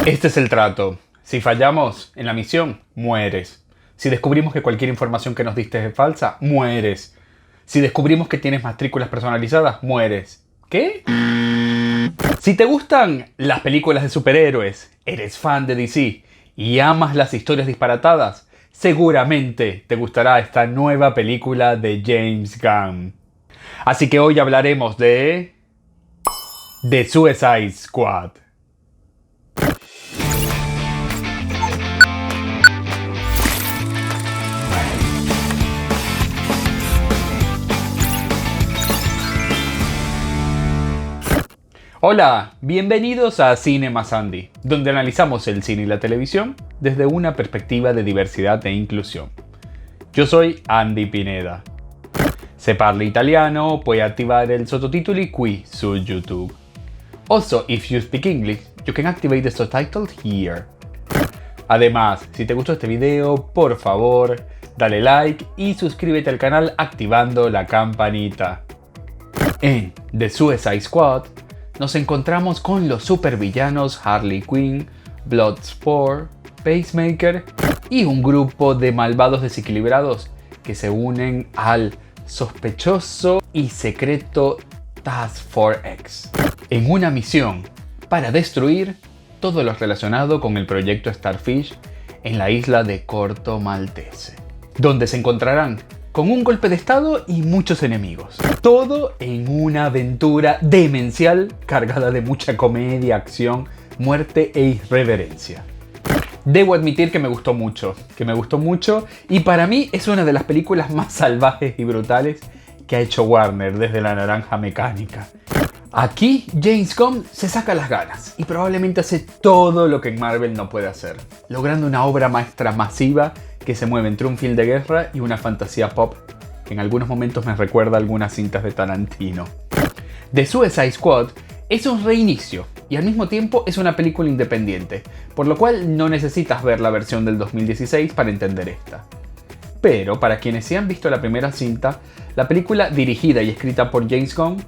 Este es el trato. Si fallamos en la misión, mueres. Si descubrimos que cualquier información que nos diste es falsa, mueres. Si descubrimos que tienes matrículas personalizadas, mueres. ¿Qué? Si te gustan las películas de superhéroes, eres fan de DC y amas las historias disparatadas, seguramente te gustará esta nueva película de James Gunn. Así que hoy hablaremos de The Suicide Squad. Hola, bienvenidos a Cinema Sandy, donde analizamos el cine y la televisión desde una perspectiva de diversidad e inclusione. Yo soy Andy Pineda. Se parla italiano, puoi attivare il sottotitoli qui su YouTube. Also, if you speak English, you can activate the subtitles here. Además, si te gustó este video, por favor, dale like y suscríbete al canal activando la campanita. En The Suicide Squad, nos encontramos con los supervillanos Harley Quinn, Bloodsport, Pacemaker y un grupo de malvados desequilibrados que se unen al sospechoso y secreto Task Force X en una misión para destruir todo lo relacionado con el proyecto Starfish en la isla de Corto Maltese, donde se encontrarán con un golpe de estado y muchos enemigos. Todo en una aventura demencial cargada de mucha comedia, acción, muerte e irreverencia. Debo admitir que me gustó mucho y para mí es una de las películas más salvajes y brutales que ha hecho Warner desde La Naranja Mecánica. Aquí James Gunn se saca las ganas y probablemente hace todo lo que en Marvel no puede hacer, logrando una obra maestra masiva que se mueve entre un film de guerra y una fantasía pop que en algunos momentos me recuerda a algunas cintas de Tarantino. The Suicide Squad es un reinicio y al mismo tiempo es una película independiente, por lo cual no necesitas ver la versión del 2016 para entender esta. Pero para quienes sí han visto la primera cinta, la película dirigida y escrita por James Gunn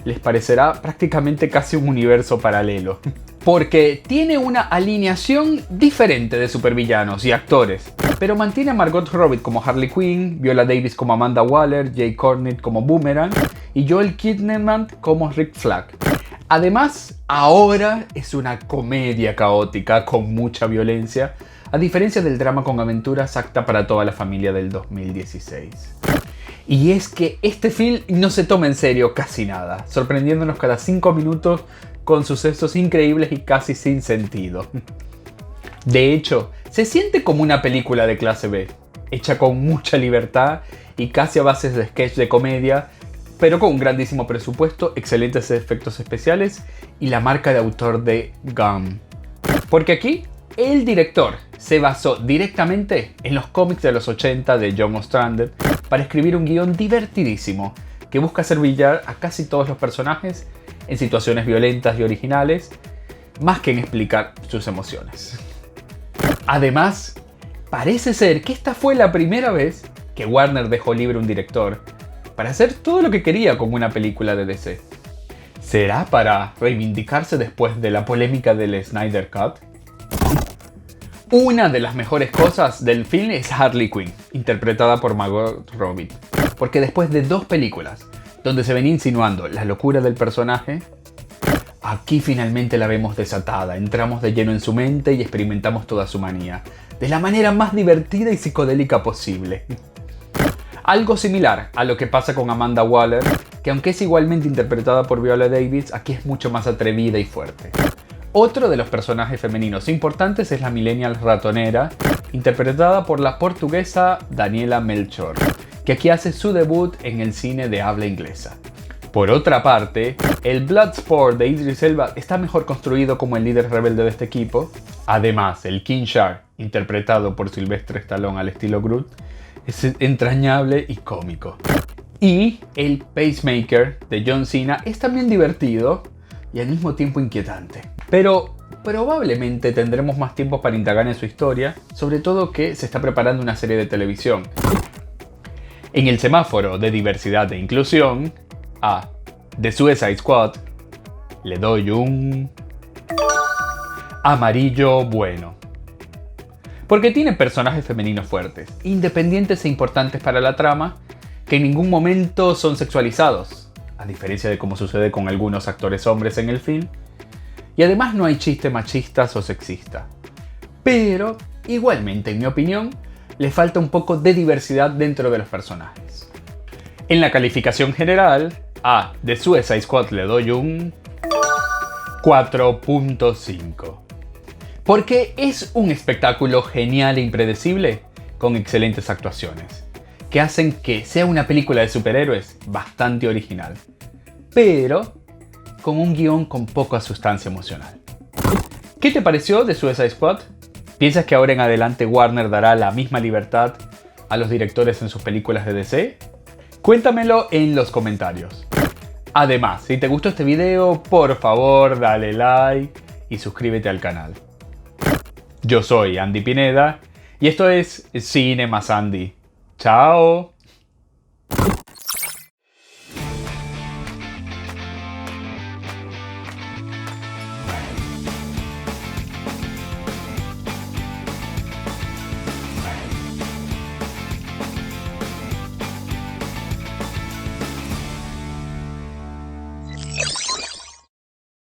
les parecerá prácticamente casi un universo paralelo, porque tiene una alineación diferente de supervillanos y actores, pero mantiene a Margot Robbie como Harley Quinn, Viola Davis como Amanda Waller, Jai Courtney como Boomerang y Joel Kinnaman como Rick Flag. Además, ahora es una comedia caótica con mucha violencia, a diferencia del drama con aventuras apta para toda la familia del 2016. Y es que este film no se toma en serio casi nada, sorprendiéndonos cada 5 minutos con sucesos increíbles y casi sin sentido. De hecho, se siente como una película de clase B, hecha con mucha libertad y casi a bases de sketch de comedia, pero con un grandísimo presupuesto, excelentes efectos especiales y la marca de autor de Gunn. Porque aquí, el director se basó directamente en los cómics de los 80 de John Ostrander para escribir un guión divertidísimo que busca hacer brillar a casi todos los personajes en situaciones violentas y originales, más que en explicar sus emociones. Además, parece ser que esta fue la primera vez que Warner dejó libre un director para hacer todo lo que quería con una película de DC. ¿Será para reivindicarse después de la polémica del Snyder Cut? Una de las mejores cosas del film es Harley Quinn, interpretada por Margot Robbie, porque después de 2 películas donde se venía insinuando la locura del personaje, aquí finalmente la vemos desatada, entramos de lleno en su mente y experimentamos toda su manía, de la manera más divertida y psicodélica posible. Algo similar a lo que pasa con Amanda Waller, que aunque es igualmente interpretada por Viola Davis, aquí es mucho más atrevida y fuerte. Otro de los personajes femeninos importantes es la millennial ratonera, interpretada por la portuguesa Daniela Melchor, que aquí hace su debut en el cine de habla inglesa. Por otra parte, el Bloodsport de Idris Elba está mejor construido como el líder rebelde de este equipo. Además, el King Shark, interpretado por Sylvester Stallone al estilo Groot, es entrañable y cómico. Y el Pacemaker de John Cena es también divertido y al mismo tiempo inquietante. Pero probablemente tendremos más tiempo para indagar en su historia, sobre todo que se está preparando una serie de televisión. En el semáforo de diversidad e inclusión, a The Suicide Squad le doy un Amarillo bueno. Porque tiene personajes femeninos fuertes, independientes e importantes para la trama, que en ningún momento son sexualizados, a diferencia de como sucede con algunos actores hombres en el film. Y además no hay chistes machistas o sexistas. Pero, igualmente, en mi opinión, le falta un poco de diversidad dentro de los personajes. En la calificación general, a The Suicide Squad le doy un 4.5. Porque es un espectáculo genial e impredecible, con excelentes actuaciones, que hacen que sea una película de superhéroes bastante original, pero con un guión con poca sustancia emocional. ¿Qué te pareció de Suicide Squad? ¿Piensas que ahora en adelante Warner dará la misma libertad a los directores en sus películas de DC? Cuéntamelo en los comentarios. Además, si te gustó este video, por favor dale like y suscríbete al canal. Yo soy Andy Pineda y esto es Cine más Andy. ¡Chao!